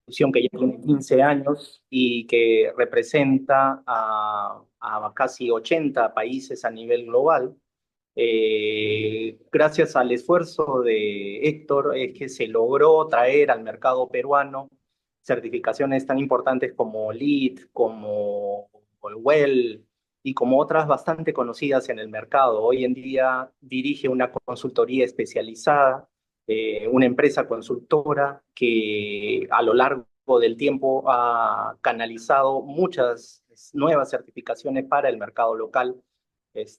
institución que ya tiene 15 años y que representa a casi 80 países a nivel global. Gracias al esfuerzo de Héctor es que se logró traer al mercado peruano certificaciones tan importantes como LEED, como WELL y como otras bastante conocidas en el mercado. Hoy en día dirige una consultoría especializada, una empresa consultora que a lo largo del tiempo ha canalizado muchas nuevas certificaciones para el mercado local.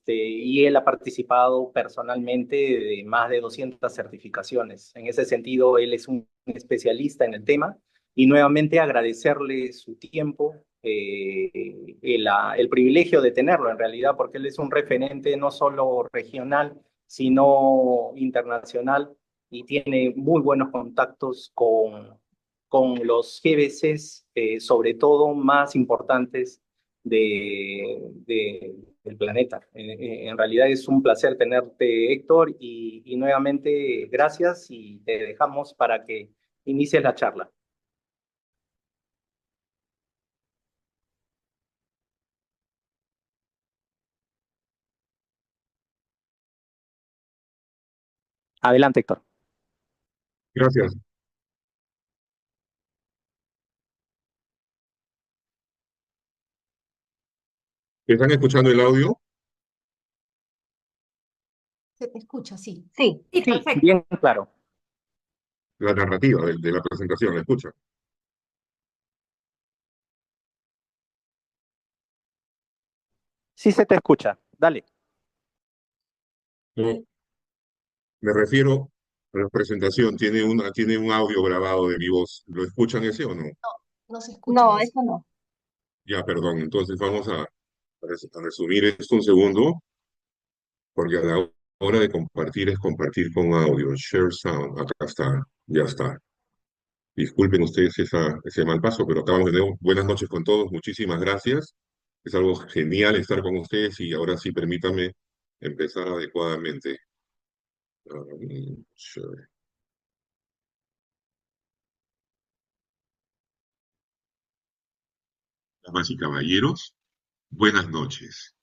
Y él ha participado personalmente de más de 200 certificaciones. En ese sentido, él es un especialista en el tema y nuevamente agradecerle su tiempo, el privilegio de tenerlo en realidad, porque él es un referente no solo regional, sino internacional y tiene muy buenos contactos con los GBCs, sobre todo más importantes del planeta. En realidad es un placer tenerte, Héctor, y nuevamente gracias y te dejamos para que inicies la charla. Adelante, Héctor. Gracias. ¿Están escuchando el audio? Se te escucha, sí. Sí, Sí, Sí, perfecto. bien claro. La narrativa de la presentación, ¿la escuchan? Sí se te escucha. Dale. No, me refiero a la presentación, tiene un audio grabado de mi voz. ¿Lo escuchan ese o no? No se escucha no, eso. eso no. Ya, perdón. Entonces vamos a resumir esto un segundo, porque a la hora de compartir es compartir con audio. Share sound. Acá está. Ya está. Disculpen ustedes ese mal paso, pero acabamos de nuevo. Buenas noches con todos. Muchísimas gracias. Es algo genial estar con ustedes y ahora sí permítanme empezar adecuadamente. Share. Damas y caballeros, buenas noches.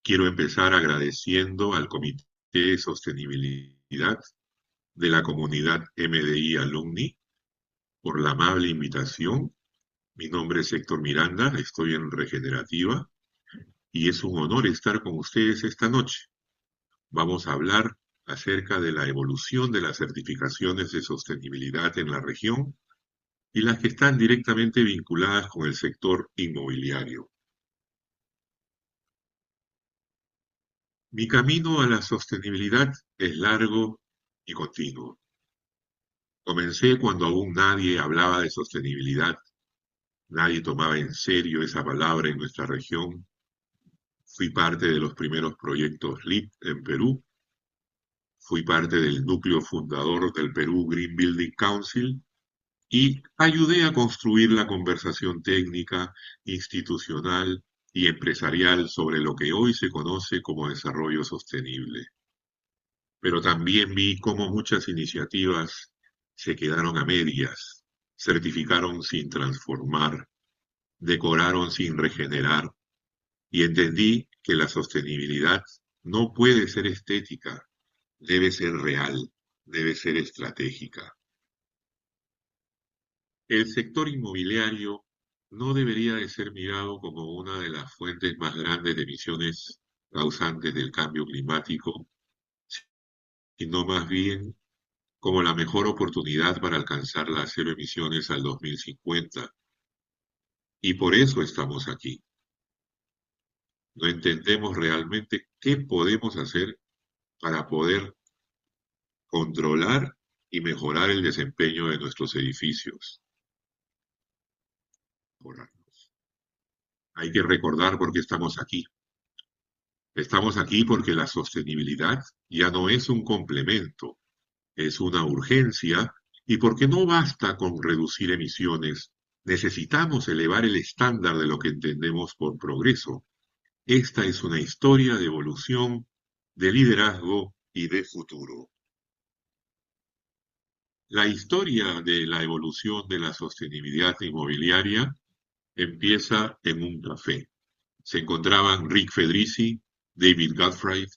Quiero empezar agradeciendo al Comité de Sostenibilidad de la comunidad MDI Alumni por la amable invitación. Mi nombre es Héctor Miranda, estoy en Regenerativa y es un honor estar con ustedes esta noche. Vamos a hablar acerca de la evolución de las certificaciones de sostenibilidad en la región y las que están directamente vinculadas con el sector inmobiliario. Mi camino a la sostenibilidad es largo y continuo. Comencé cuando aún nadie hablaba de sostenibilidad, nadie tomaba en serio esa palabra en nuestra región. Fui parte de los primeros proyectos LEED en Perú, fui parte del núcleo fundador del Perú Green Building Council y ayudé a construir la conversación técnica, institucional y empresarial sobre lo que hoy se conoce como desarrollo sostenible. Pero también vi cómo muchas iniciativas se quedaron a medias, certificaron sin transformar, decoraron sin regenerar, y entendí que la sostenibilidad no puede ser estética, debe ser real, debe ser estratégica. El sector inmobiliario no debería de ser mirado como una de las fuentes más grandes de emisiones causantes del cambio climático, sino más bien como la mejor oportunidad para alcanzar las cero emisiones al 2050. Y por eso estamos aquí. No entendemos realmente qué podemos hacer para poder controlar y mejorar el desempeño de nuestros edificios. Hay que recordar por qué estamos aquí. Estamos aquí porque la sostenibilidad ya no es un complemento, es una urgencia y porque no basta con reducir emisiones, necesitamos elevar el estándar de lo que entendemos por progreso. Esta es una historia de evolución, de liderazgo y de futuro. La historia de la evolución de la sostenibilidad inmobiliaria empieza en un café. Se encontraban Rick Fedrizzi, David Gottfried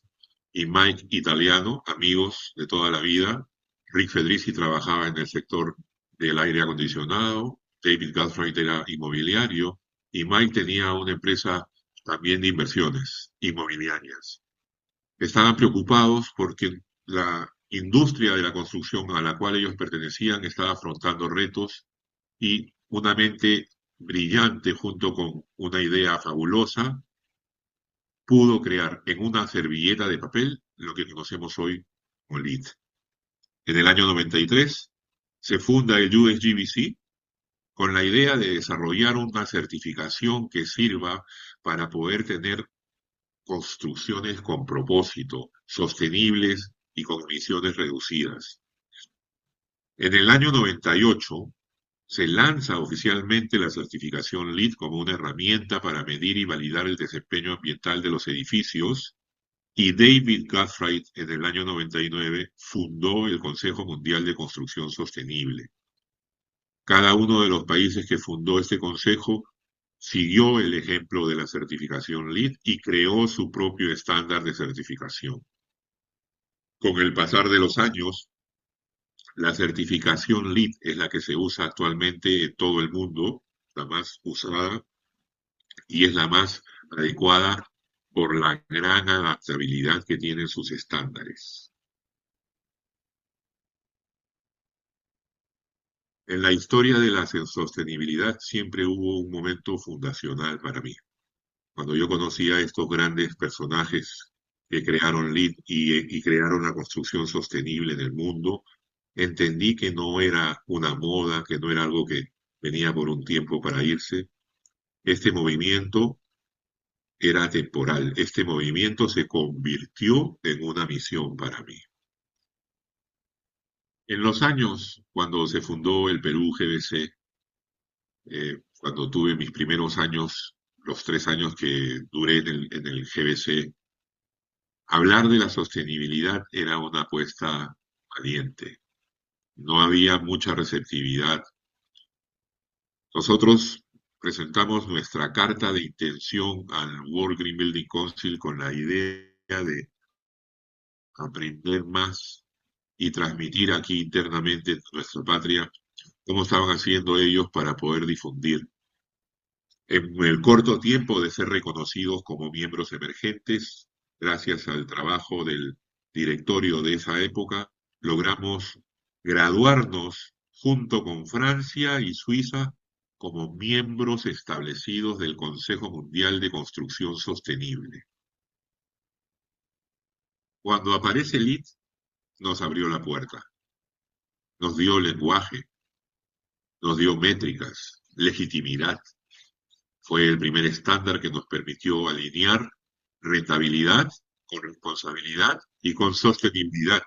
y Mike Italiano, amigos de toda la vida. Rick Fedrizzi trabajaba en el sector del aire acondicionado, David Gottfried era inmobiliario y Mike tenía una empresa también de inversiones inmobiliarias. Estaban preocupados porque la industria de la construcción a la cual ellos pertenecían estaba afrontando retos y una mente brillante junto con una idea fabulosa pudo crear en una servilleta de papel lo que conocemos hoy como LEED. En el año 93 se funda el USGBC con la idea de desarrollar una certificación que sirva para poder tener construcciones con propósito, sostenibles y con emisiones reducidas. En el año 98 se lanza oficialmente la certificación LEED como una herramienta para medir y validar el desempeño ambiental de los edificios y David Gottfried en el año 99 fundó el Consejo Mundial de Construcción Sostenible. Cada uno de los países que fundó este consejo siguió el ejemplo de la certificación LEED y creó su propio estándar de certificación. Con el pasar de los años, la certificación LEED es la que se usa actualmente en todo el mundo, la más usada y es la más adecuada por la gran adaptabilidad que tienen sus estándares. En la historia de la sostenibilidad siempre hubo un momento fundacional para mí. Cuando yo conocí a estos grandes personajes que crearon LEED y crearon la construcción sostenible en el mundo, entendí que no era una moda, que no era algo que venía por un tiempo para irse. Este movimiento era temporal. Este movimiento se convirtió en una misión para mí. En los años, cuando se fundó el Perú GBC, cuando tuve mis primeros años, los 3 años que duré en el GBC, hablar de la sostenibilidad era una apuesta valiente. No había mucha receptividad. Nosotros presentamos nuestra carta de intención al World Green Building Council con la idea de aprender más y transmitir aquí internamente en nuestra patria cómo estaban haciendo ellos para poder difundir. En el corto tiempo de ser reconocidos como miembros emergentes, gracias al trabajo del directorio de esa época, logramos graduarnos junto con Francia y Suiza como miembros establecidos del Consejo Mundial de Construcción Sostenible. Cuando aparece LEED, nos abrió la puerta, nos dio lenguaje, nos dio métricas, legitimidad. Fue el primer estándar que nos permitió alinear rentabilidad con responsabilidad y con sostenibilidad.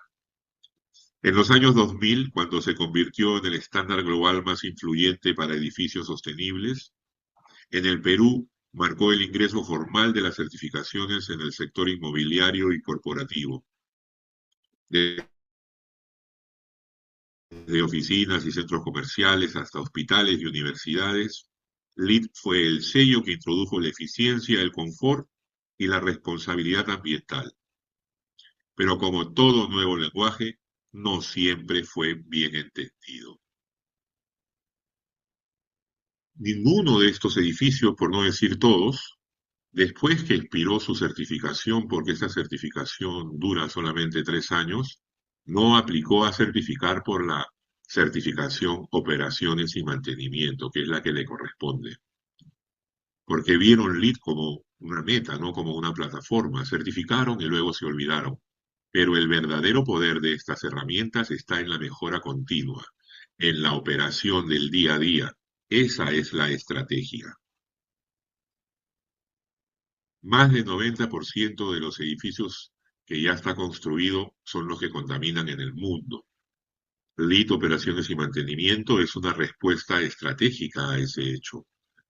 En los años 2000, cuando se convirtió en el estándar global más influyente para edificios sostenibles, en el Perú marcó el ingreso formal de las certificaciones en el sector inmobiliario y corporativo. De oficinas y centros comerciales hasta hospitales y universidades, LEED fue el sello que introdujo la eficiencia, el confort y la responsabilidad ambiental. Pero como todo nuevo lenguaje, no siempre fue bien entendido. Ninguno de estos edificios, por no decir todos, después que expiró su certificación, porque esta certificación dura solamente 3 años, no aplicó a certificar por la certificación operaciones y mantenimiento, que es la que le corresponde. Porque vieron LEED como una meta, no como una plataforma. Certificaron y luego se olvidaron. Pero el verdadero poder de estas herramientas está en la mejora continua, en la operación del día a día. Esa es la estrategia. Más del 90% de los edificios que ya está construido son los que contaminan en el mundo. LEED Operaciones y Mantenimiento es una respuesta estratégica a ese hecho.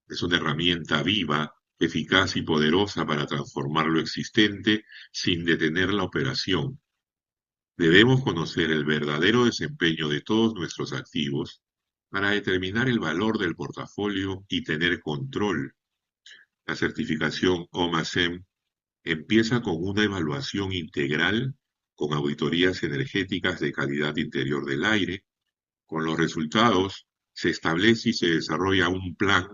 Es una herramienta viva, eficaz y poderosa para transformar lo existente sin detener la operación. Debemos conocer el verdadero desempeño de todos nuestros activos para determinar el valor del portafolio y tener control. La certificación OMASEM empieza con una evaluación integral con auditorías energéticas de calidad interior del aire. Con los resultados se establece y se desarrolla un plan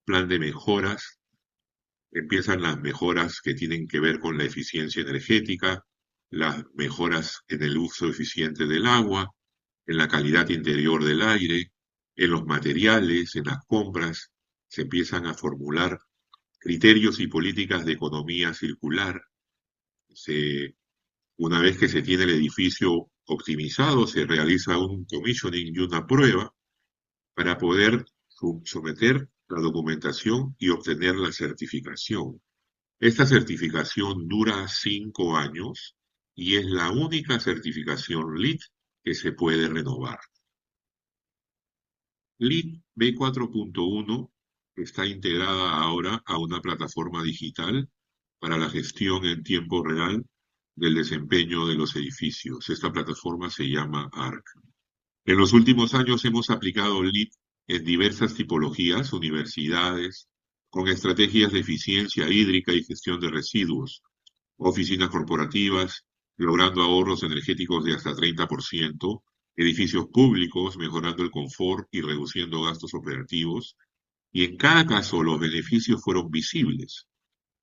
de mejoras. Empiezan las mejoras que tienen que ver con la eficiencia energética, las mejoras en el uso eficiente del agua, en la calidad interior del aire, en los materiales, en las compras. Se empiezan a formular criterios y políticas de economía circular. Una vez que se tiene el edificio optimizado, se realiza un commissioning y una prueba para poder someter la documentación y obtener la certificación. Esta certificación dura 5 años y es la única certificación LEED que se puede renovar. LEED B4.1 está integrada ahora a una plataforma digital para la gestión en tiempo real del desempeño de los edificios. Esta plataforma se llama ARC. En los últimos años hemos aplicado LEED en diversas tipologías, universidades, con estrategias de eficiencia hídrica y gestión de residuos, oficinas corporativas, logrando ahorros energéticos de hasta 30%, edificios públicos, mejorando el confort y reduciendo gastos operativos, y en cada caso los beneficios fueron visibles.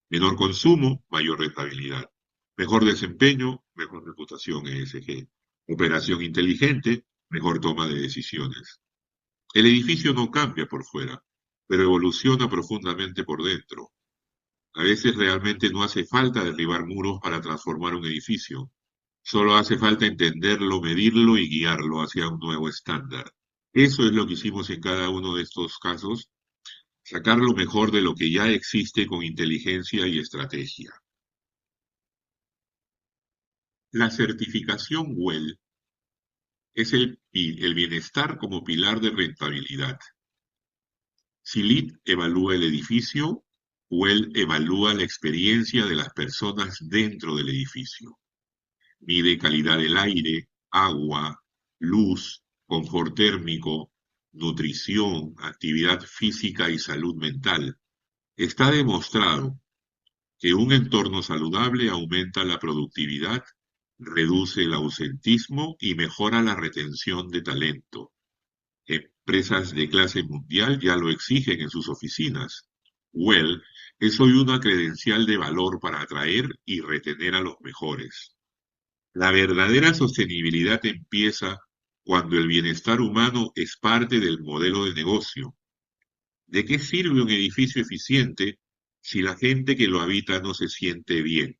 Menor consumo, mayor rentabilidad. Mejor desempeño, mejor reputación ESG. Operación inteligente, mejor toma de decisiones. El edificio no cambia por fuera, pero evoluciona profundamente por dentro. A veces realmente no hace falta derribar muros para transformar un edificio. Solo hace falta entenderlo, medirlo y guiarlo hacia un nuevo estándar. Eso es lo que hicimos en cada uno de estos casos, sacar lo mejor de lo que ya existe con inteligencia y estrategia. La certificación WELL es el bienestar como pilar de rentabilidad. Si LEED evalúa el edificio, WELL evalúa la experiencia de las personas dentro del edificio. Mide calidad del aire, agua, luz, confort térmico, nutrición, actividad física y salud mental. Está demostrado que un entorno saludable aumenta la productividad, reduce el ausentismo y mejora la retención de talento. Empresas de clase mundial ya lo exigen en sus oficinas. WELL es hoy una credencial de valor para atraer y retener a los mejores. La verdadera sostenibilidad empieza cuando el bienestar humano es parte del modelo de negocio. ¿De qué sirve un edificio eficiente si la gente que lo habita no se siente bien?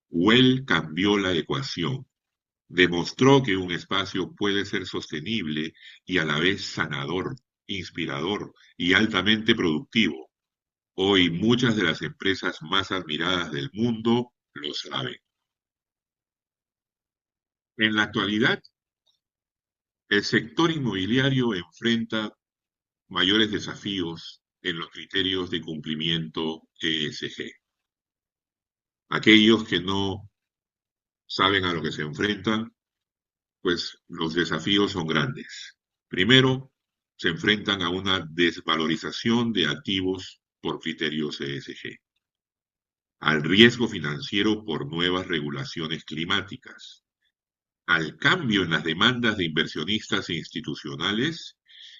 WELL cambió la ecuación. Demostró que un espacio puede ser sostenible y a la vez sanador, inspirador y altamente productivo. Hoy muchas de las empresas más admiradas del mundo lo saben. En la actualidad, el sector inmobiliario enfrenta mayores desafíos en los criterios de cumplimiento ESG. Aquellos que no saben a lo que se enfrentan, pues los desafíos son grandes. Primero, se enfrentan a una desvalorización de activos por criterios ESG, al riesgo financiero por nuevas regulaciones climáticas, al cambio en las demandas de inversionistas e institucionales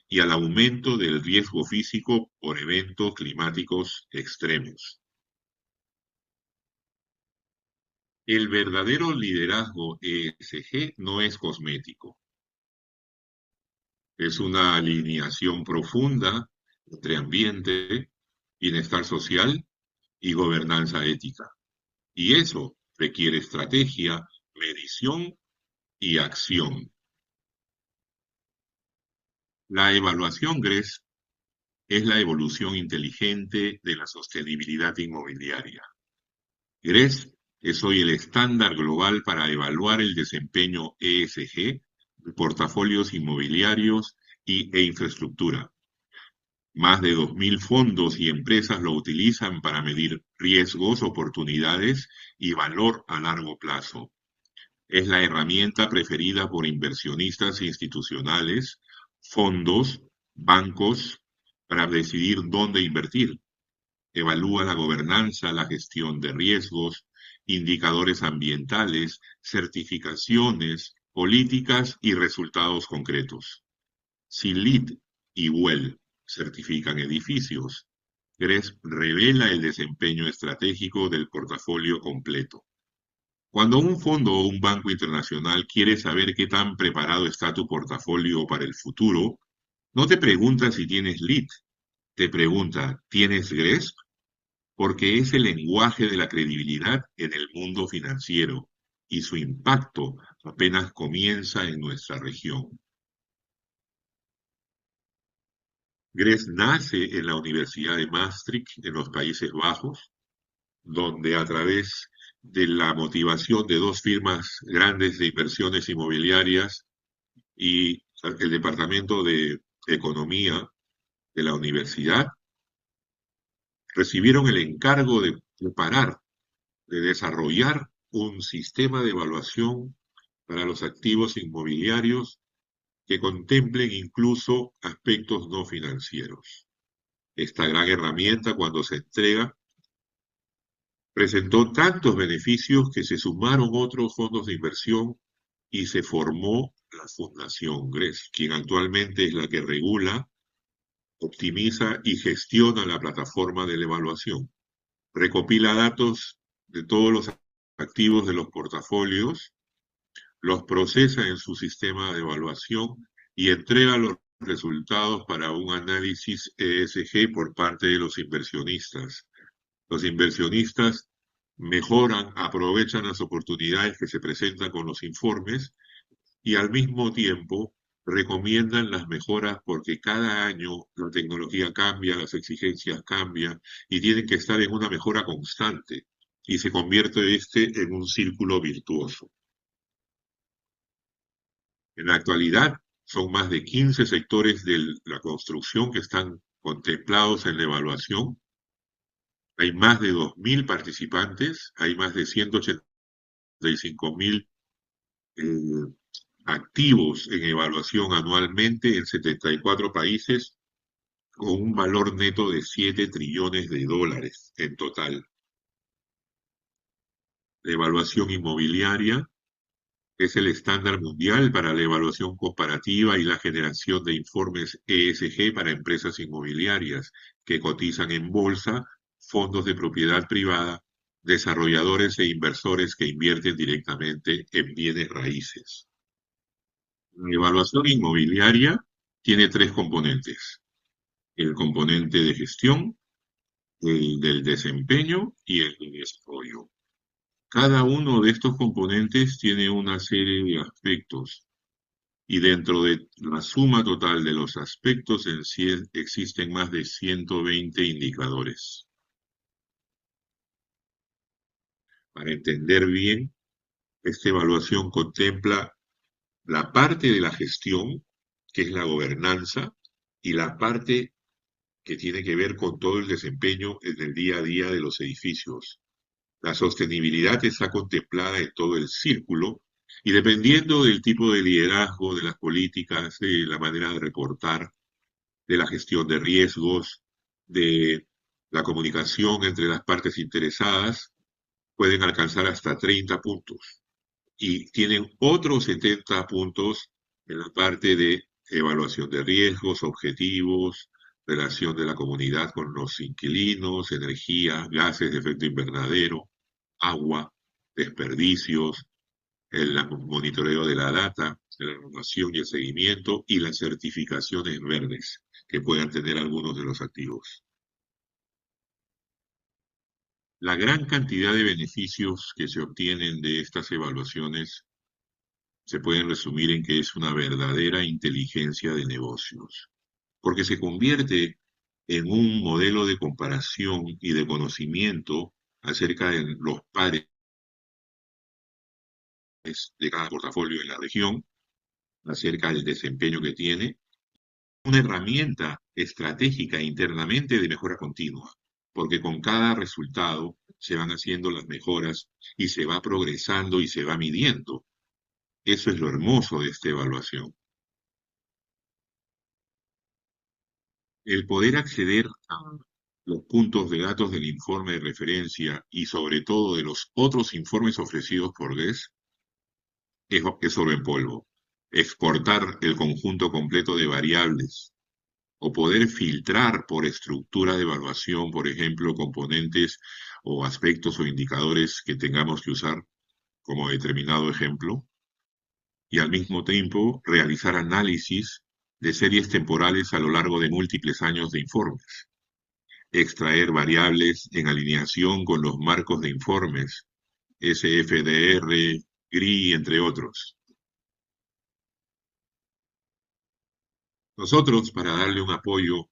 y al aumento del riesgo físico por eventos climáticos extremos. El verdadero liderazgo ESG no es cosmético. Es una alineación profunda entre ambiente, bienestar social y gobernanza ética. Y eso requiere estrategia, medición y acción. La evaluación GRESB es la evolución inteligente de la sostenibilidad inmobiliaria. GRESB es hoy el estándar global para evaluar el desempeño ESG de portafolios inmobiliarios e infraestructura. Más de 2.000 fondos y empresas lo utilizan para medir riesgos, oportunidades y valor a largo plazo. Es la herramienta preferida por inversionistas institucionales, fondos, bancos, para decidir dónde invertir. Evalúa la gobernanza, la gestión de riesgos, indicadores ambientales, certificaciones, políticas y resultados concretos. Si LEED y WELL certifican edificios, GRESB revela el desempeño estratégico del portafolio completo. Cuando un fondo o un banco internacional quiere saber qué tan preparado está tu portafolio para el futuro, no te pregunta si tienes LEED, te pregunta, ¿tienes GRESB? Porque es el lenguaje de la credibilidad en el mundo financiero y su impacto apenas comienza en nuestra región. GRESB nace en la Universidad de Maastricht, en los Países Bajos, donde a través de la motivación de dos firmas grandes de inversiones inmobiliarias y el Departamento de Economía de la universidad, recibieron el encargo de preparar, de desarrollar un sistema de evaluación para los activos inmobiliarios que contemplen incluso aspectos no financieros. Esta gran herramienta, cuando se entrega, presentó tantos beneficios que se sumaron otros fondos de inversión y se formó la Fundación GRESB, quien actualmente es la que regula, optimiza y gestiona la plataforma de la evaluación. Recopila datos de todos los activos de los portafolios, los procesa en su sistema de evaluación y entrega los resultados para un análisis ESG por parte de los inversionistas. Los inversionistas mejoran, aprovechan las oportunidades que se presentan con los informes y al mismo tiempo recomiendan las mejoras porque cada año la tecnología cambia, las exigencias cambian y tienen que estar en una mejora constante y se convierte en un círculo virtuoso. En la actualidad son más de 15 sectores de la construcción que están contemplados en la evaluación. Hay más de 2.000 participantes, hay más de 185.000 activos en evaluación anualmente en 74 países, con un valor neto de 7 trillones de dólares en total. La evaluación inmobiliaria es el estándar mundial para la evaluación comparativa y la generación de informes ESG para empresas inmobiliarias que cotizan en bolsa, fondos de propiedad privada, desarrolladores e inversores que invierten directamente en bienes raíces. La evaluación inmobiliaria tiene tres componentes: el componente de gestión, el del desempeño y el de desarrollo. Cada uno de estos componentes tiene una serie de aspectos y dentro de la suma total de los aspectos en sí existen más de 120 indicadores. Para entender bien, esta evaluación contempla la parte de la gestión, que es la gobernanza, y la parte que tiene que ver con todo el desempeño en el día a día de los edificios. La sostenibilidad está contemplada en todo el círculo y dependiendo del tipo de liderazgo, de las políticas, de la manera de reportar, de la gestión de riesgos, de la comunicación entre las partes interesadas, pueden alcanzar hasta 30 puntos. Y tienen otros 70 puntos en la parte de evaluación de riesgos, objetivos, relación de la comunidad con los inquilinos, energía, gases de efecto invernadero, agua, desperdicios, el monitoreo de la data, la evaluación y el seguimiento y las certificaciones verdes que puedan tener algunos de los activos. La gran cantidad de beneficios que se obtienen de estas evaluaciones se pueden resumir en que es una verdadera inteligencia de negocios, porque se convierte en un modelo de comparación y de conocimiento acerca de los pares de cada portafolio en la región, acerca del desempeño que tiene, una herramienta estratégica internamente de mejora continua, porque con cada resultado se van haciendo las mejoras y se va progresando y se va midiendo. Eso es lo hermoso de esta evaluación. El poder acceder a los puntos de datos del informe de referencia y sobre todo de los otros informes ofrecidos por GES es oro en polvo. Exportar el conjunto completo de variables o poder filtrar por estructura de evaluación, por ejemplo, componentes o aspectos o indicadores que tengamos que usar como determinado ejemplo, y al mismo tiempo realizar análisis de series temporales a lo largo de múltiples años de informes, extraer variables en alineación con los marcos de informes, SFDR, GRI, entre otros. Nosotros, para darle un apoyo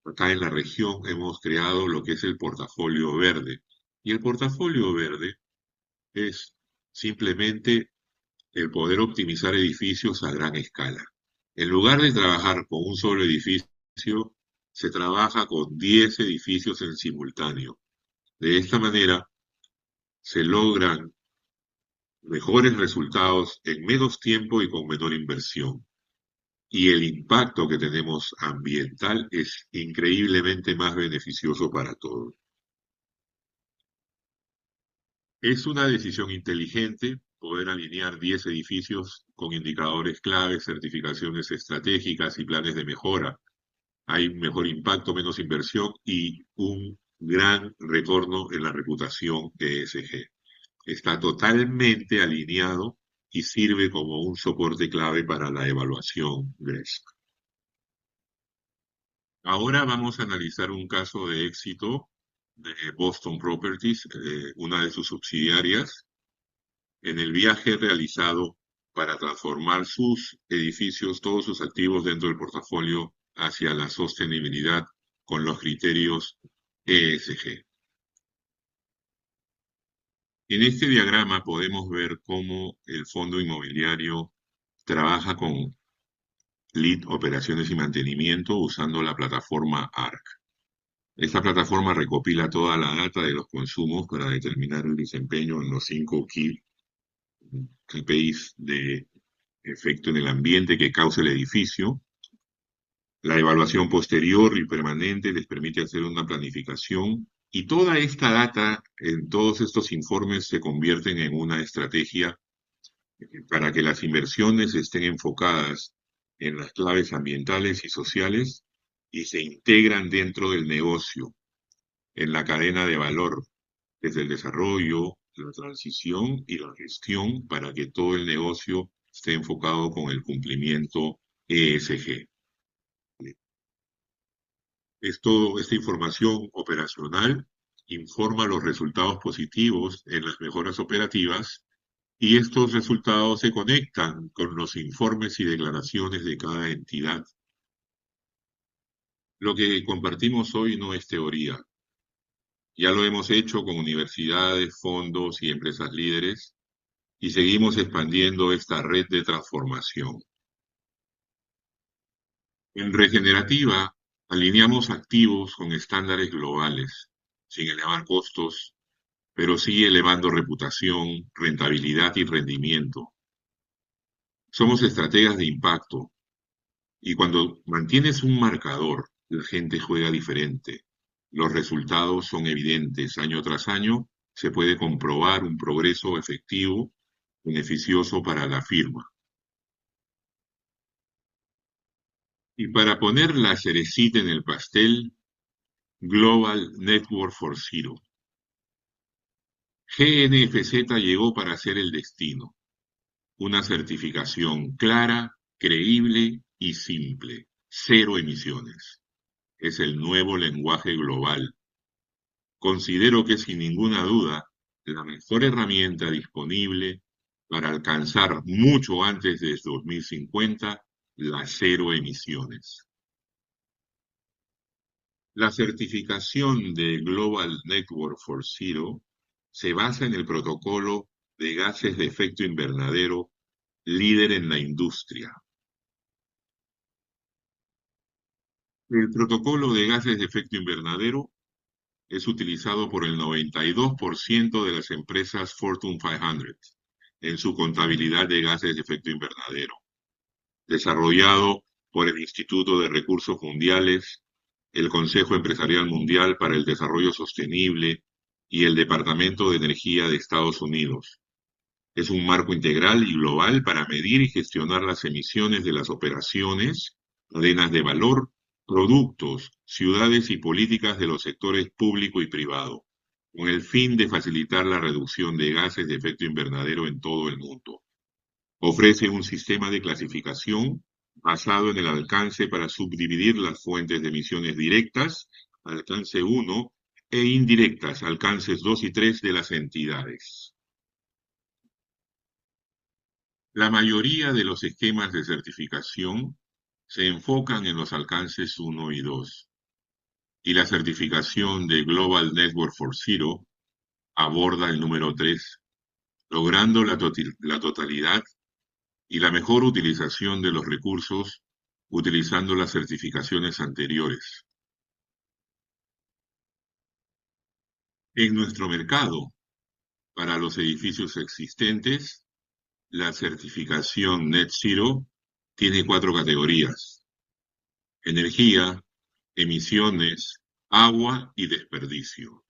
acá en la región, hemos creado lo que es el portafolio verde. Y el portafolio verde es simplemente el poder optimizar edificios a gran escala. En lugar de trabajar con un solo edificio, se trabaja con 10 edificios en simultáneo. De esta manera se logran mejores resultados en menos tiempo y con menor inversión. Y el impacto que tenemos ambiental es increíblemente más beneficioso para todos. Es una decisión inteligente poder alinear 10 edificios con indicadores claves, certificaciones estratégicas y planes de mejora. Hay un mejor impacto, menos inversión y un gran retorno en la reputación de ESG. Está totalmente alineado y sirve como un soporte clave para la evaluación GRESB. Ahora vamos a analizar un caso de éxito de Boston Properties, una de sus subsidiarias, en el viaje realizado para transformar sus edificios, todos sus activos dentro del portafolio hacia la sostenibilidad con los criterios ESG. En este diagrama podemos ver cómo el fondo inmobiliario trabaja con lead, operaciones y mantenimiento usando la plataforma ARC. Esta plataforma recopila toda la data de los consumos para determinar el desempeño en los 5 KPIs de efecto en el ambiente que causa el edificio. La evaluación posterior y permanente les permite hacer una planificación y toda esta data en todos estos informes se convierten en una estrategia para que las inversiones estén enfocadas en las claves ambientales y sociales y se integran dentro del negocio, en la cadena de valor, desde el desarrollo, la transición y la gestión para que todo el negocio esté enfocado con el cumplimiento ESG. Esta información operacional informa los resultados positivos en las mejoras operativas y estos resultados se conectan con los informes y declaraciones de cada entidad. Lo que compartimos hoy no es teoría. Ya lo hemos hecho con universidades, fondos y empresas líderes y seguimos expandiendo esta red de transformación. En regenerativa, alineamos activos con estándares globales, sin elevar costos, pero sí elevando reputación, rentabilidad y rendimiento. Somos estrategas de impacto y cuando mantienes un marcador, la gente juega diferente. Los resultados son evidentes año tras año, se puede comprobar un progreso efectivo, beneficioso para la firma. Y para poner la cerecita en el pastel, Global Network for Zero. GNFZ llegó para ser el destino, una certificación clara, creíble y simple. Cero emisiones. Es el nuevo lenguaje global. Considero que sin ninguna duda la mejor herramienta disponible para alcanzar mucho antes de 2050 las cero emisiones. La certificación de Global Network for Zero se basa en el protocolo de gases de efecto invernadero líder en la industria. El protocolo de gases de efecto invernadero es utilizado por el 92% de las empresas Fortune 500 en su contabilidad de gases de efecto invernadero, desarrollado por el Instituto de Recursos Mundiales, el Consejo Empresarial Mundial para el Desarrollo Sostenible y el Departamento de Energía de Estados Unidos. Es un marco integral y global para medir y gestionar las emisiones de las operaciones, cadenas de valor, productos, ciudades y políticas de los sectores público y privado, con el fin de facilitar la reducción de gases de efecto invernadero en todo el mundo. Ofrece un sistema de clasificación basado en el alcance para subdividir las fuentes de emisiones directas, alcance 1, e indirectas, alcances 2 y 3 de las entidades. La mayoría de los esquemas de certificación se enfocan en los alcances 1 y 2, y la certificación de Global Network for Zero aborda el número 3, logrando la totalidad y la mejor utilización de los recursos utilizando las certificaciones anteriores. En nuestro mercado, para los edificios existentes, la certificación Net Zero tiene 4 categorías: energía, emisiones, agua y desperdicio.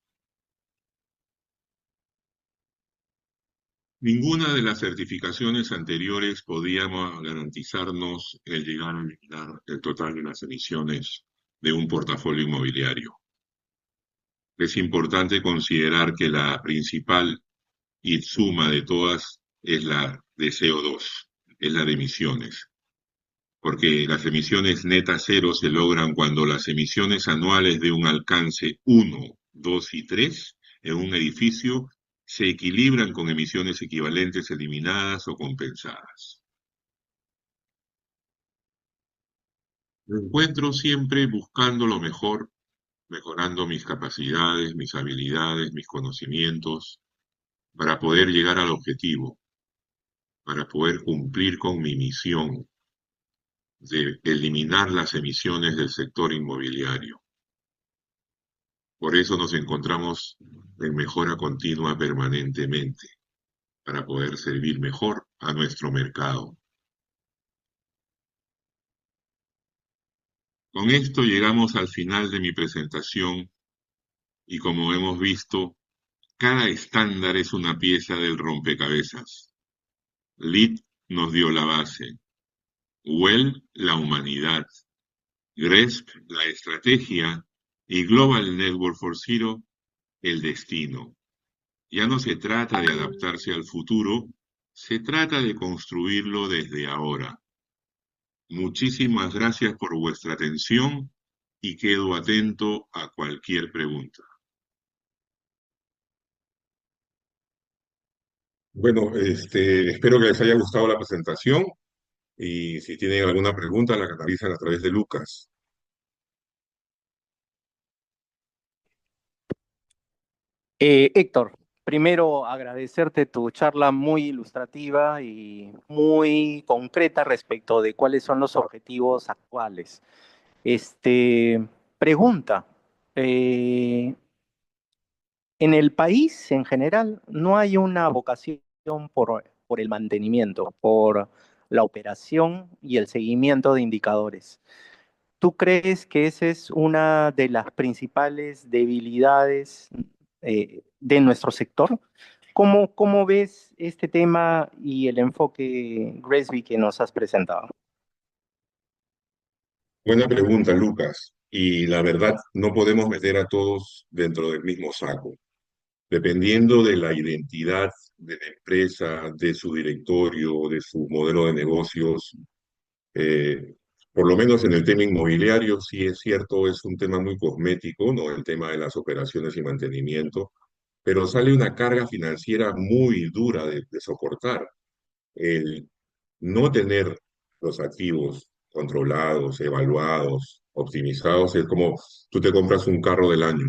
Ninguna de las certificaciones anteriores podía garantizarnos el llegar a eliminar el total de las emisiones de un portafolio inmobiliario. Es importante considerar que la principal y suma de todas es la de CO2, es la de emisiones, porque las emisiones netas cero se logran cuando las emisiones anuales de un alcance 1, 2 y 3 en un edificio se equilibran con emisiones equivalentes eliminadas o compensadas. Me encuentro siempre buscando lo mejor, mejorando mis capacidades, mis habilidades, mis conocimientos, para poder llegar al objetivo, para poder cumplir con mi misión de eliminar las emisiones del sector inmobiliario. Por eso nos encontramos en mejora continua permanentemente, para poder servir mejor a nuestro mercado. Con esto llegamos al final de mi presentación y como hemos visto, cada estándar es una pieza del rompecabezas. LEED nos dio la base, WELL la humanidad, GRESB la estrategia y Global Network for Zero el destino. Ya no se trata de adaptarse al futuro, se trata de construirlo desde ahora. Muchísimas gracias por vuestra atención y quedo atento a cualquier pregunta. Bueno, espero que les haya gustado la presentación y si tienen alguna pregunta la canalizan a través de Lucas. Héctor, primero agradecerte tu charla muy ilustrativa y muy concreta respecto de cuáles son los objetivos actuales. Pregunta, eh, en el país en general no hay una vocación por el mantenimiento, por la operación y el seguimiento de indicadores. ¿Tú crees que esa es una de las principales debilidades de nuestro sector? ¿Cómo ves este tema y el enfoque, Gresby, que nos has presentado? Buena pregunta, Lucas. Y la verdad, no podemos meter a todos dentro del mismo saco. Dependiendo de la identidad de la empresa, de su directorio, de su modelo de negocios, eh, por lo menos en el tema inmobiliario, sí es cierto, es un tema muy cosmético, ¿no? El tema de las operaciones y mantenimiento, pero sale una carga financiera muy dura de soportar. El no tener los activos controlados, evaluados, optimizados, es como tú te compras un carro del año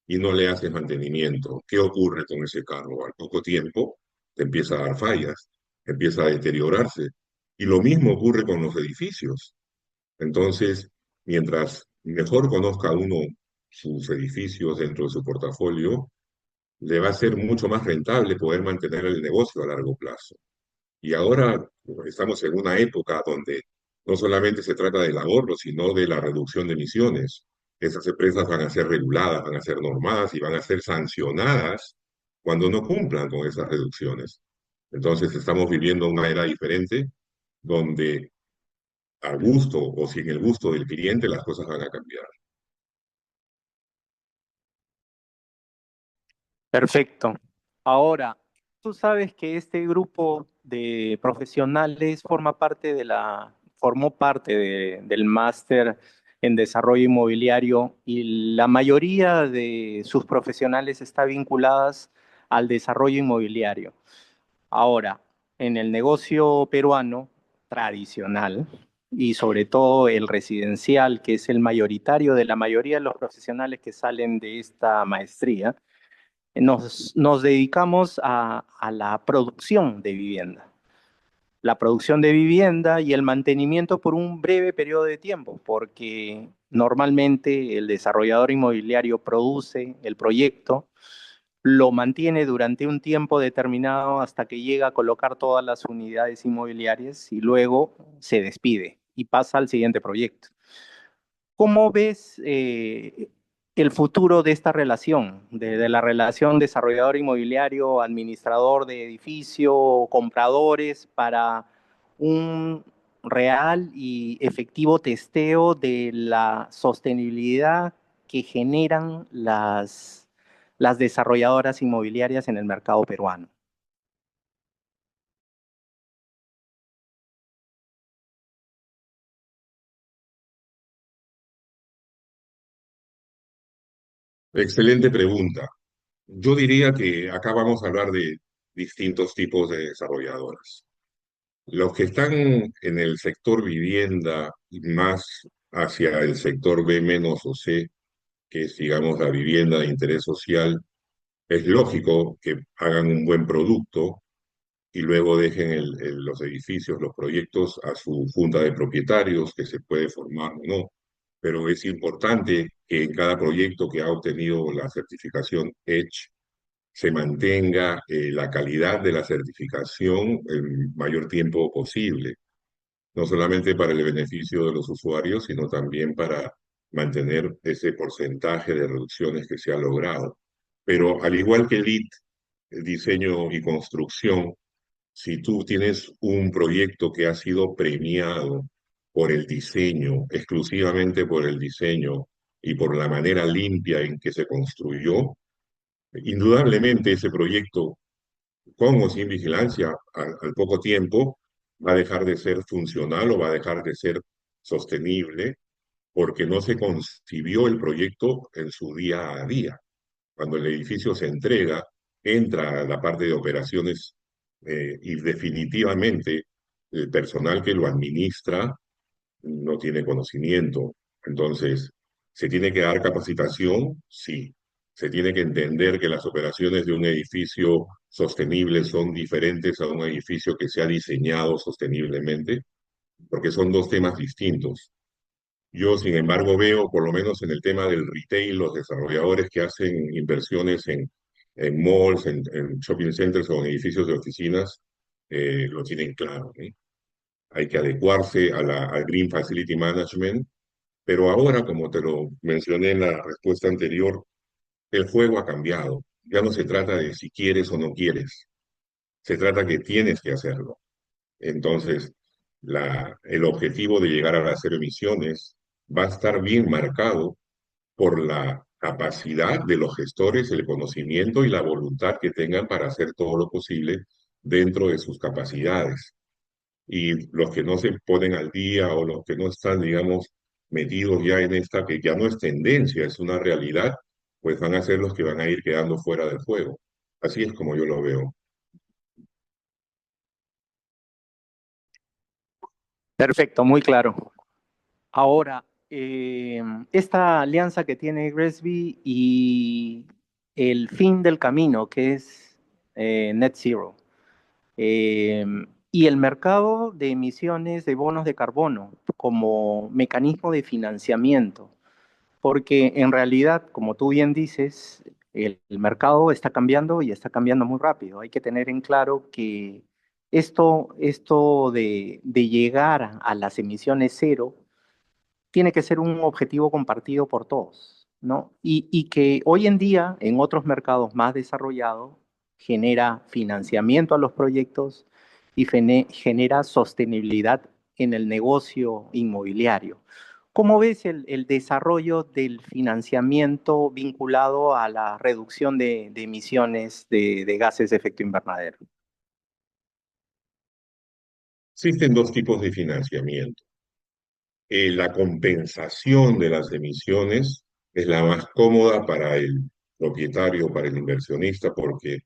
y no le haces mantenimiento. ¿Qué ocurre con ese carro? Al poco tiempo te empieza a dar fallas, empieza a deteriorarse. Y lo mismo ocurre con los edificios. Entonces, mientras mejor conozca uno sus edificios dentro de su portafolio, le va a ser mucho más rentable poder mantener el negocio a largo plazo. Y ahora estamos en una época donde no solamente se trata del ahorro, sino de la reducción de emisiones. Esas empresas van a ser reguladas, van a ser normadas y van a ser sancionadas cuando no cumplan con esas reducciones. Entonces estamos viviendo una era diferente donde a gusto o sin el gusto del cliente las cosas van a cambiar. Perfecto. Ahora, tú sabes que este grupo de profesionales formó parte del máster en desarrollo inmobiliario y la mayoría de sus profesionales está vinculadas al desarrollo inmobiliario. Ahora, en el negocio peruano tradicional y sobre todo el residencial, que es el mayoritario de la mayoría de los profesionales que salen de esta maestría, nos dedicamos a la producción de vivienda. La producción de vivienda y el mantenimiento por un breve periodo de tiempo, porque normalmente el desarrollador inmobiliario produce el proyecto, lo mantiene durante un tiempo determinado hasta que llega a colocar todas las unidades inmobiliarias y luego se despide y pasa al siguiente proyecto. ¿Cómo ves el futuro de esta relación, de la relación desarrollador inmobiliario, administrador de edificio, compradores, para un real y efectivo testeo de la sostenibilidad que generan las desarrolladoras inmobiliarias en el mercado peruano? Excelente pregunta. Yo diría que acá vamos a hablar de distintos tipos de desarrolladoras. Los que están en el sector vivienda y más hacia el sector B menos o C, que es, digamos, la vivienda de interés social, es lógico que hagan un buen producto y luego dejen los edificios, los proyectos a su junta de propietarios, que se puede formar o no. Pero es importante que en cada proyecto que ha obtenido la certificación EDGE se mantenga la calidad de la certificación el mayor tiempo posible, no solamente para el beneficio de los usuarios, sino también para mantener ese porcentaje de reducciones que se ha logrado. Pero al igual que el IT, el diseño y construcción, si tú tienes un proyecto que ha sido premiado por el diseño, exclusivamente por el diseño y por la manera limpia en que se construyó, indudablemente ese proyecto, con o sin vigilancia, al poco tiempo va a dejar de ser funcional o va a dejar de ser sostenible porque no se concibió el proyecto en su día a día. Cuando el edificio se entrega, entra la parte de operaciones y definitivamente el personal que lo administra no tiene conocimiento. Entonces, ¿se tiene que dar capacitación? Sí. Se tiene que entender que las operaciones de un edificio sostenible son diferentes a un edificio que se ha diseñado sosteniblemente, porque son dos temas distintos. Yo, sin embargo, veo, por lo menos en el tema del retail, los desarrolladores que hacen inversiones en malls, en shopping centers o en edificios de oficinas, lo tienen claro, ¿eh? Hay que adecuarse al Green Facility Management, pero ahora, como te lo mencioné en la respuesta anterior, el juego ha cambiado. Ya no se trata de si quieres o no quieres, se trata que tienes que hacerlo. Entonces, el objetivo de llegar a las cero emisiones va a estar bien marcado por la capacidad de los gestores, el conocimiento y la voluntad que tengan para hacer todo lo posible dentro de sus capacidades. Y los que no se ponen al día o los que no están, digamos, metidos ya en esta, que ya no es tendencia, es una realidad, pues van a ser los que van a ir quedando fuera del juego. Así es como yo lo veo. Perfecto, muy claro. Ahora, esta alianza que tiene Gresby y el fin del camino, que es Net Zero, eh, y el mercado de emisiones de bonos de carbono como mecanismo de financiamiento, porque en realidad, como tú bien dices, El mercado está cambiando y está cambiando muy rápido. Hay que tener en claro que esto de llegar a las emisiones cero tiene que ser un objetivo compartido por todos, ¿no? Y que hoy en día en otros mercados más desarrollados genera financiamiento a los proyectos y genera sostenibilidad en el negocio inmobiliario. ¿Cómo ves el desarrollo del financiamiento vinculado a la reducción de emisiones de gases de efecto invernadero? Existen dos tipos de financiamiento. La compensación de las emisiones es la más cómoda para el propietario, para el inversionista, porque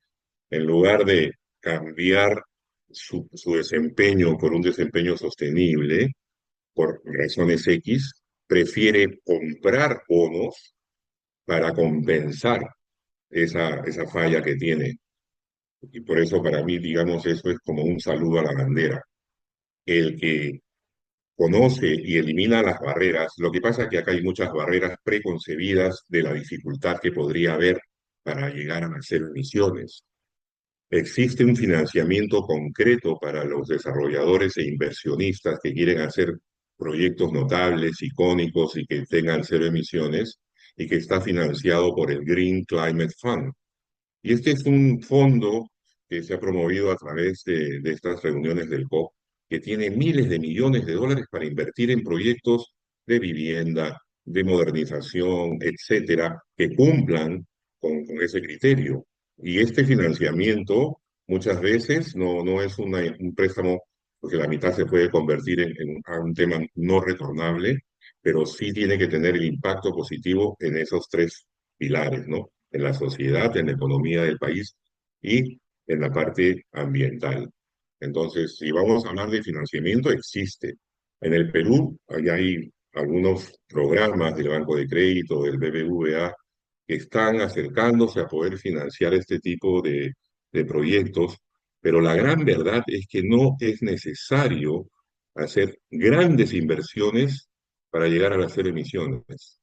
en lugar de cambiar su desempeño por un desempeño sostenible, por razones X, prefiere comprar bonos para compensar esa falla que tiene. Y por eso para mí, digamos, eso es como un saludo a la bandera. El que conoce y elimina las barreras. Lo que pasa es que acá hay muchas barreras preconcebidas de la dificultad que podría haber para llegar a hacer emisiones. Existe un financiamiento concreto para los desarrolladores e inversionistas que quieren hacer proyectos notables, icónicos y que tengan cero emisiones y que está financiado por el Green Climate Fund. Y este es un fondo que se ha promovido a través de estas reuniones del COP, que tiene miles de millones de dólares para invertir en proyectos de vivienda, de modernización, etcétera, que cumplan con ese criterio. Y este financiamiento muchas veces no es un préstamo, porque la mitad se puede convertir a un tema no retornable, pero sí tiene que tener el impacto positivo en esos tres pilares, ¿no? En la sociedad, en la economía del país y en la parte ambiental. Entonces, si vamos a hablar de financiamiento, existe. En el Perú, allá hay algunos programas del Banco de Crédito, del BBVA, que están acercándose a poder financiar este tipo de proyectos, pero la gran verdad es que no es necesario hacer grandes inversiones para llegar a las cero emisiones,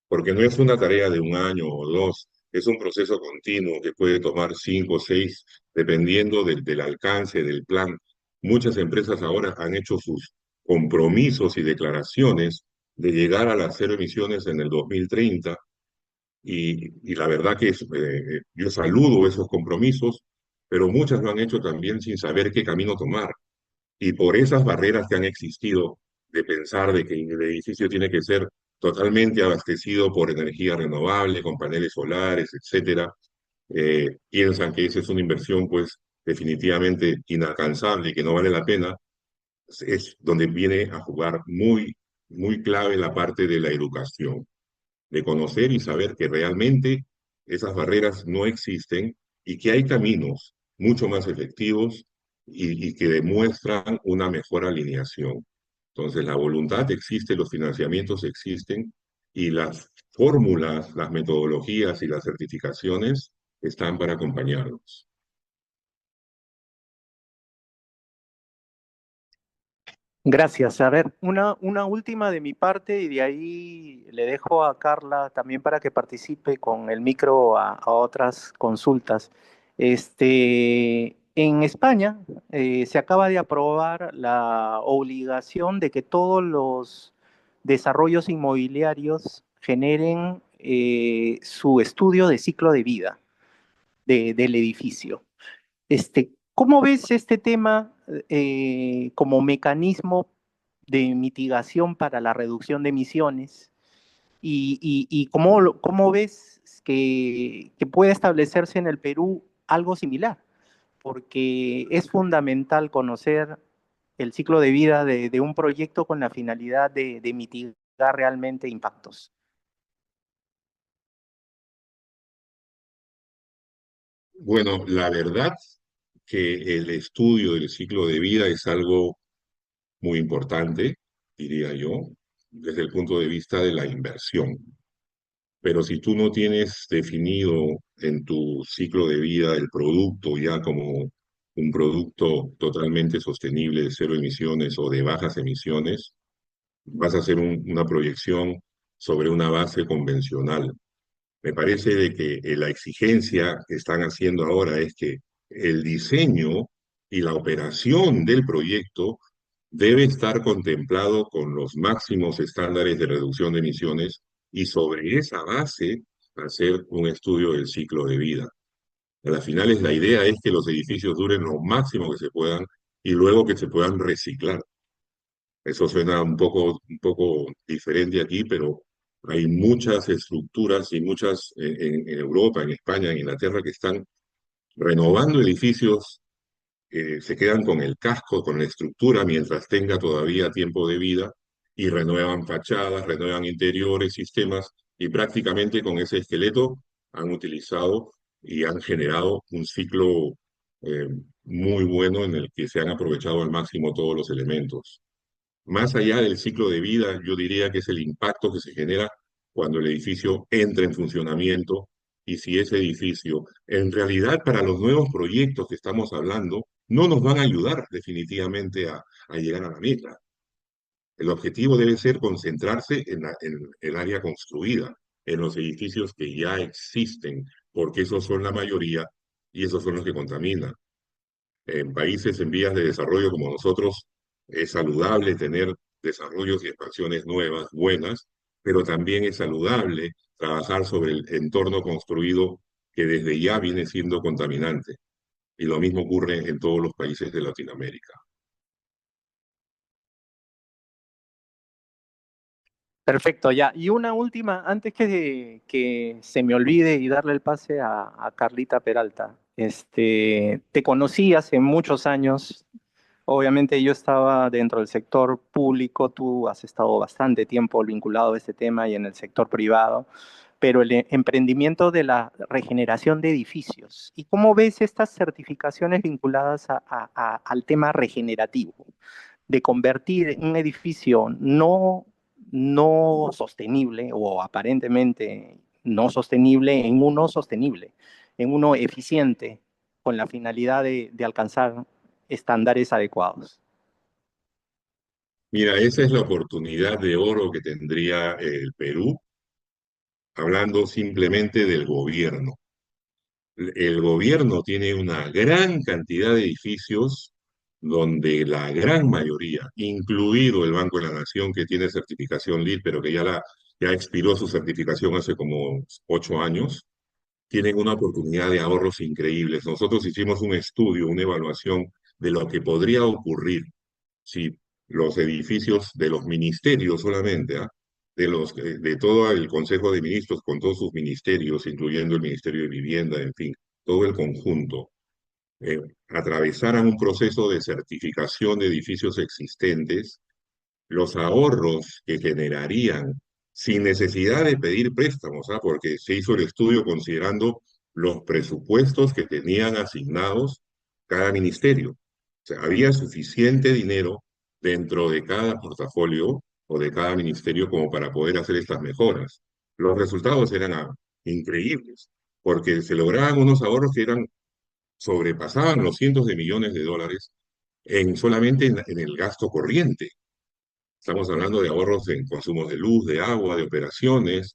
porque no es una tarea de un año o dos, es un proceso continuo que puede tomar cinco o seis, dependiendo del alcance del plan. Muchas empresas ahora han hecho sus compromisos y declaraciones de llegar a las cero emisiones en el 2030 y la verdad que yo saludo esos compromisos, pero muchas lo han hecho también sin saber qué camino tomar. Y por esas barreras que han existido de pensar de que el edificio tiene que ser totalmente abastecido por energía renovable, con paneles solares, etcétera, piensan que esa es una inversión pues definitivamente inalcanzable y que no vale la pena, es donde viene a jugar muy clave la parte de la educación, de conocer y saber que realmente esas barreras no existen y que hay caminos mucho más efectivos y que demuestran una mejor alineación. Entonces, la voluntad existe, los financiamientos existen y las fórmulas, las metodologías y las certificaciones están para acompañarnos. Gracias. A ver, una última de mi parte y de ahí le dejo a Carla también para que participe con el micro a otras consultas. En España se acaba de aprobar la obligación de que todos los desarrollos inmobiliarios generen su estudio de ciclo de vida del edificio. ¿Cómo ves este tema como mecanismo de mitigación para la reducción de emisiones? ¿Y cómo ves que puede establecerse en el Perú algo similar? Porque es fundamental conocer el ciclo de vida de un proyecto con la finalidad de mitigar realmente impactos. Bueno, la verdad que el estudio del ciclo de vida es algo muy importante, diría yo, desde el punto de vista de la inversión. Pero si tú no tienes definido en tu ciclo de vida el producto ya como un producto totalmente sostenible de cero emisiones o de bajas emisiones, vas a hacer una proyección sobre una base convencional. Me parece de que la exigencia que están haciendo ahora es que el diseño y la operación del proyecto debe estar contemplado con los máximos estándares de reducción de emisiones y sobre esa base hacer un estudio del ciclo de vida. A las finales, la idea es que los edificios duren lo máximo que se puedan y luego que se puedan reciclar. Eso suena un poco diferente aquí, pero hay muchas estructuras y muchas en Europa, en España, en Inglaterra, que están renovando edificios, se quedan con el casco, con la estructura, mientras tenga todavía tiempo de vida, y renuevan fachadas, renuevan interiores, sistemas, y prácticamente con ese esqueleto han utilizado y han generado un ciclo eh, muy bueno en el que se han aprovechado al máximo todos los elementos. Más allá del ciclo de vida, yo diría que es el impacto que se genera cuando el edificio entra en funcionamiento y si ese edificio, en realidad para los nuevos proyectos que estamos hablando, no nos van a ayudar definitivamente a llegar a la meta. El objetivo debe ser concentrarse en el área construida, en los edificios que ya existen, porque esos son la mayoría y esos son los que contaminan. En países en vías de desarrollo como nosotros, es saludable tener desarrollos y expansiones nuevas, buenas, pero también es saludable trabajar sobre el entorno construido que desde ya viene siendo contaminante. Y lo mismo ocurre en todos los países de Latinoamérica. Perfecto, ya. Y una última, antes que se me olvide y darle el pase a Carlita Peralta. Te conocí hace muchos años. Obviamente yo estaba dentro del sector público, tú has estado bastante tiempo vinculado a este tema y en el sector privado, pero el emprendimiento de la regeneración de edificios. ¿Y cómo ves estas certificaciones vinculadas al tema regenerativo? De convertir un edificio no sostenible o aparentemente no sostenible en uno sostenible, en uno eficiente, con la finalidad de alcanzar estándares adecuados. Mira, esa es la oportunidad de oro que tendría el Perú, hablando simplemente del gobierno. El gobierno tiene una gran cantidad de edificios donde la gran mayoría, incluido el Banco de la Nación, que tiene certificación LEED, pero que ya expiró su certificación hace como 8 años, tienen una oportunidad de ahorros increíbles. Nosotros hicimos un estudio, una evaluación de lo que podría ocurrir si los edificios de los ministerios solamente, ¿ah? De todo el Consejo de Ministros, con todos sus ministerios, incluyendo el Ministerio de Vivienda, en fin, todo el conjunto, eh, atravesaran un proceso de certificación de edificios existentes, los ahorros que generarían sin necesidad de pedir préstamos, ¿ah? Porque se hizo el estudio considerando los presupuestos que tenían asignados cada ministerio. O sea, había suficiente dinero dentro de cada portafolio o de cada ministerio como para poder hacer estas mejoras. Los resultados eran increíbles, porque se lograban unos ahorros que sobrepasaban los cientos de millones de dólares solamente en el gasto corriente. Estamos hablando de ahorros en consumos de luz, de agua, de operaciones,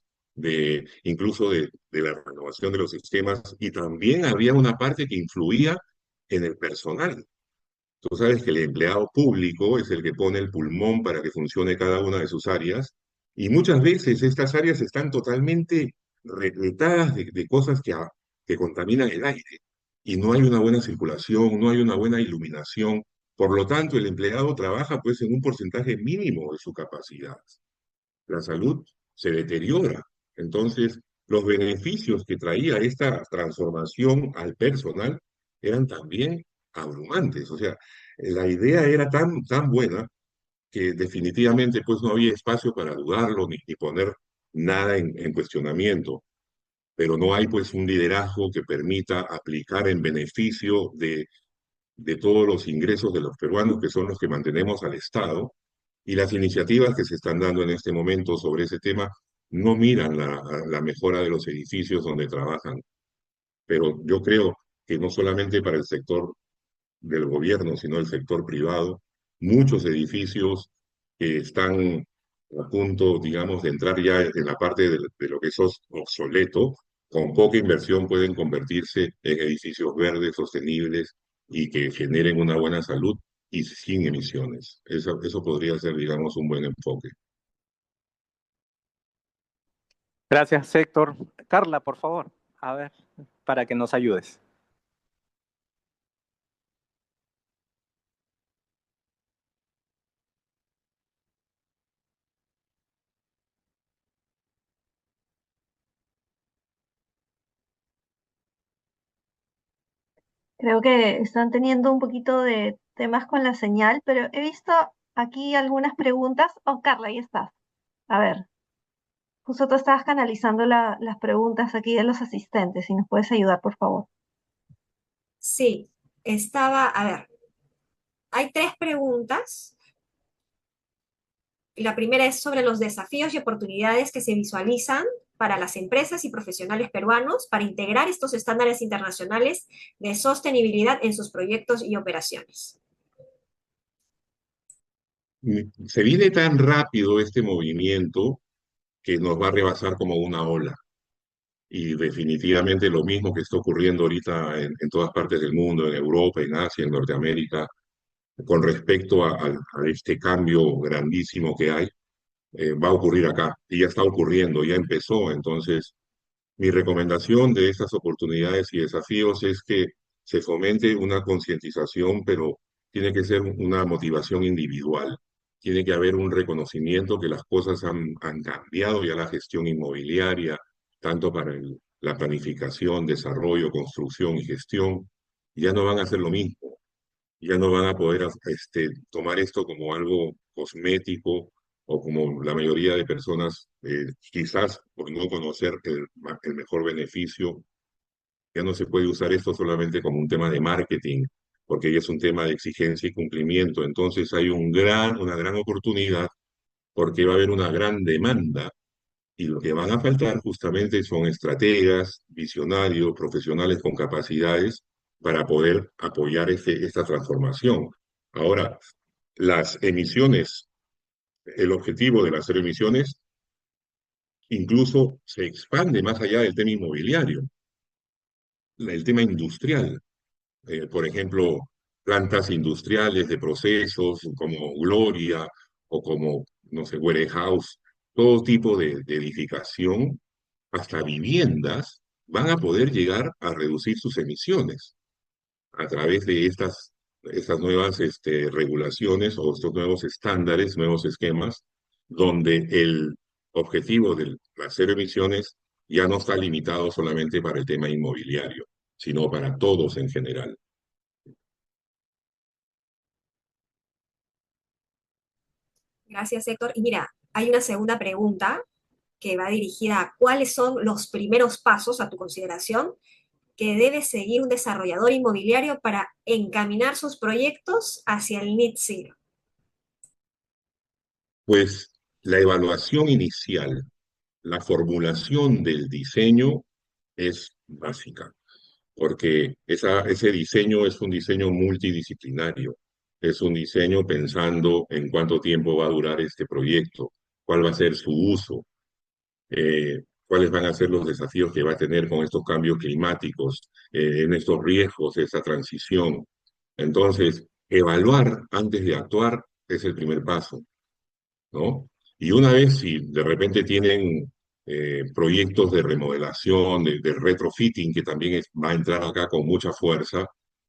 incluso de la renovación de los sistemas, y también había una parte que influía en el personal. Tú sabes que el empleado público es el que pone el pulmón para que funcione cada una de sus áreas, y muchas veces estas áreas están totalmente repletadas de cosas que contaminan el aire, y no hay una buena circulación, no hay una buena iluminación. Por lo tanto, el empleado trabaja pues en un porcentaje mínimo de su capacidad. La salud se deteriora. Entonces, los beneficios que traía esta transformación al personal eran también abrumantes. O sea, la idea era tan buena que definitivamente pues no había espacio para dudarlo ni poner nada en cuestionamiento. Pero no hay pues un liderazgo que permita aplicar en beneficio de todos los ingresos de los peruanos, que son los que mantenemos al Estado, y las iniciativas que se están dando en este momento sobre ese tema no miran la mejora de los edificios donde trabajan. Pero yo creo que no solamente para el sector del gobierno, sino el sector privado, muchos edificios que están a punto, digamos, de entrar ya en la parte de lo que es obsoleto, con poca inversión pueden convertirse en edificios verdes, sostenibles y que generen una buena salud y sin emisiones. Eso podría ser, digamos, un buen enfoque. Gracias, Héctor. Carla, por favor, a ver, para que nos ayudes. Creo que están teniendo un poquito de temas con la señal, pero he visto aquí algunas preguntas. Oh, Carla, ahí estás. A ver, justo tú estabas canalizando las preguntas aquí de los asistentes, si nos puedes ayudar, por favor. Sí, a ver, hay tres preguntas. La primera es sobre los desafíos y oportunidades que se visualizan para las empresas y profesionales peruanos para integrar estos estándares internacionales de sostenibilidad en sus proyectos y operaciones. Se viene tan rápido este movimiento que nos va a rebasar como una ola. Y definitivamente lo mismo que está ocurriendo ahorita en todas partes del mundo, en Europa, en Asia, en Norteamérica, con respecto a este cambio grandísimo que hay, va a ocurrir acá. Y ya está ocurriendo, ya empezó. Entonces, mi recomendación de estas oportunidades y desafíos es que se fomente una concientización, pero tiene que ser una motivación individual. Tiene que haber un reconocimiento que las cosas han cambiado ya la gestión inmobiliaria, tanto para la planificación, desarrollo, construcción y gestión, ya no van a ser lo mismo. Ya no van a poder tomar esto como algo cosmético o como la mayoría de personas, quizás por no conocer el mejor beneficio, ya no se puede usar esto solamente como un tema de marketing, porque ya es un tema de exigencia y cumplimiento. Entonces hay una gran oportunidad porque va a haber una gran demanda y lo que van a faltar justamente son estrategas, visionarios, profesionales con capacidades para poder apoyar esta transformación. Ahora, las emisiones, el objetivo de las cero emisiones incluso se expande más allá del tema inmobiliario, el tema industrial. Por ejemplo, plantas industriales de procesos como Gloria o como, no sé, Warehouse, todo tipo de edificación, hasta viviendas, van a poder llegar a reducir sus emisiones a través de estas nuevas regulaciones o estos nuevos estándares, nuevos esquemas, donde el objetivo de las cero emisiones ya no está limitado solamente para el tema inmobiliario, sino para todos en general. Gracias, Héctor. Y mira, hay una segunda pregunta que va dirigida a cuáles son los primeros pasos, a tu consideración, que debe seguir un desarrollador inmobiliario para encaminar sus proyectos hacia el Net Zero. Pues la evaluación inicial, la formulación del diseño es básica, porque ese diseño es un diseño multidisciplinario, es un diseño pensando en cuánto tiempo va a durar este proyecto, cuál va a ser su uso, cuáles van a ser los desafíos que va a tener con estos cambios climáticos, en estos riesgos, esa transición. Entonces, evaluar antes de actuar es el primer paso, ¿no? Y una vez si de repente tienen proyectos de remodelación, de retrofitting, que también va a entrar acá con mucha fuerza,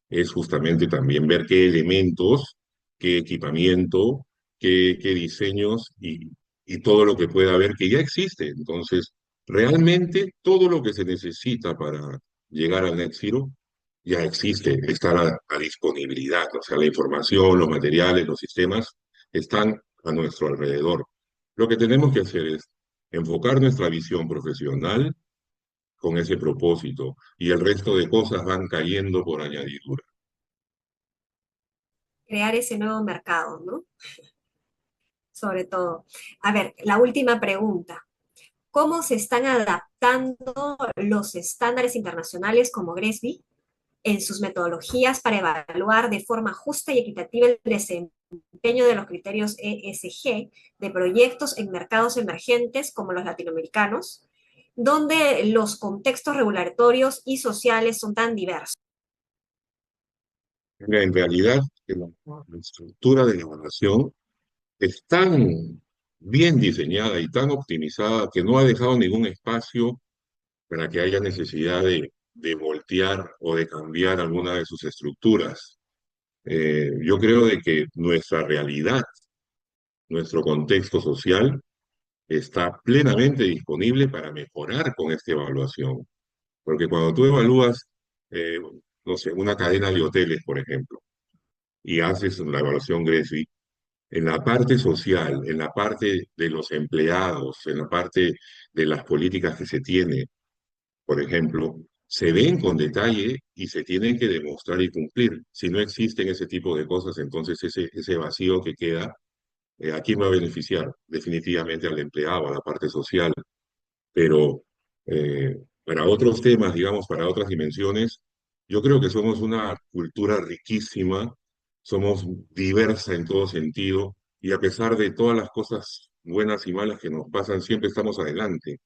es justamente también ver qué elementos, qué equipamiento, qué diseños y todo lo que pueda haber que ya existe. Entonces, realmente todo lo que se necesita para llegar al net zero ya existe, está a disponibilidad. O sea, la información, los materiales, los sistemas están a nuestro alrededor. Lo que tenemos que hacer es enfocar nuestra visión profesional con ese propósito y el resto de cosas van cayendo por añadidura. Crear ese nuevo mercado, ¿no? Sobre todo. A ver, la última pregunta. ¿Cómo se están adaptando los estándares internacionales como GRESB en sus metodologías para evaluar de forma justa y equitativa el desempeño desempeño de los criterios ESG de proyectos en mercados emergentes como los latinoamericanos, donde los contextos regulatorios y sociales son tan diversos. Mira, en realidad, la estructura de la evaluación es tan bien diseñada y tan optimizada que no ha dejado ningún espacio para que haya necesidad de voltear o de cambiar alguna de sus estructuras. Yo creo de que nuestra realidad, nuestro contexto social, está plenamente disponible para mejorar con esta evaluación. Porque cuando tú evalúas, eh, no sé, una cadena de hoteles, por ejemplo, y haces la evaluación GRESI, en la parte social, en la parte de los empleados, en la parte de las políticas que se tiene, por ejemplo, se ven con detalle y se tienen que demostrar y cumplir. Si no existen ese tipo de cosas, entonces ese vacío que queda, ¿a quién va a beneficiar? Definitivamente al empleado, a la parte social. Pero para otros temas, digamos, para otras dimensiones, yo creo que somos una cultura riquísima, somos diversa en todo sentido, y a pesar de todas las cosas buenas y malas que nos pasan, siempre estamos adelante.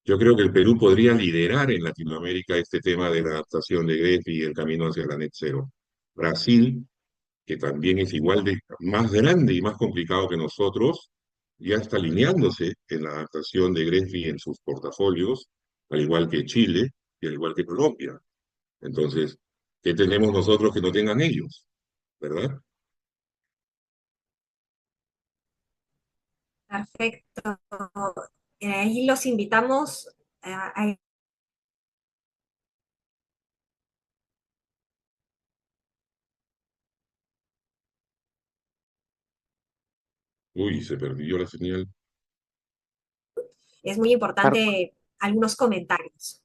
Yo creo que el Perú podría liderar en Latinoamérica este tema de la adaptación de GREFI y el camino hacia la net cero. Brasil, que también es igual de más grande y más complicado que nosotros, ya está alineándose en la adaptación de GREFI en sus portafolios, al igual que Chile y al igual que Colombia. Entonces, ¿qué tenemos nosotros que no tengan ellos? ¿Verdad? Perfecto. Ahí los invitamos a Uy, se perdió la señal. es muy importante algunos comentarios.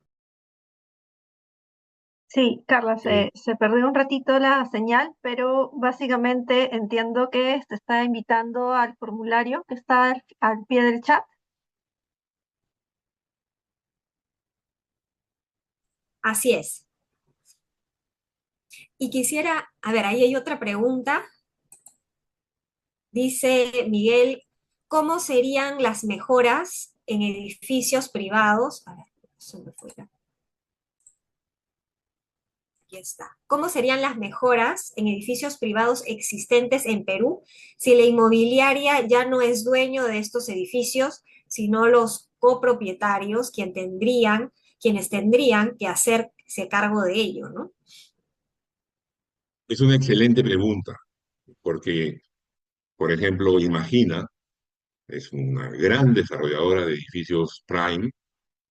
Sí, Carla, Eh, se perdió un ratito la señal, pero básicamente entiendo que te está invitando al formulario que está al pie del chat. Así es. Y quisiera, a ver, ahí hay otra pregunta. Dice Miguel, ¿cómo serían las mejoras en edificios privados? A ver, se me fue aquí está. ¿Cómo serían las mejoras en edificios privados existentes en Perú si la inmobiliaria ya no es dueño de estos edificios, sino los copropietarios quienes tendrían que hacerse cargo de ello, ¿no? es una excelente pregunta, porque, por ejemplo, Imagina es una gran desarrolladora de edificios Prime.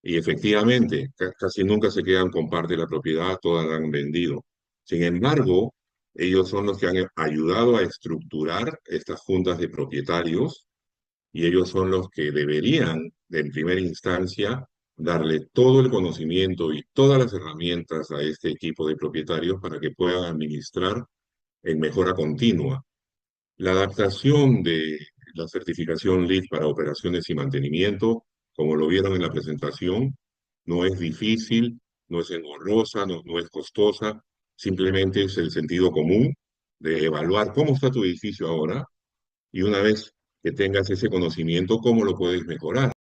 Y efectivamente, casi nunca se quedan con parte de la propiedad, todas la han vendido. Sin embargo, ellos son los que han ayudado a estructurar estas juntas de propietarios y ellos son los que deberían, en primera instancia, darle todo el conocimiento y todas las herramientas a este equipo de propietarios para que puedan administrar en mejora continua. La adaptación de la certificación LEED para operaciones y mantenimiento, como lo vieron en la presentación, no es difícil, no es engorrosa, no es costosa, simplemente es el sentido común de evaluar cómo está tu edificio ahora y una vez que tengas ese conocimiento, cómo lo puedes mejorar.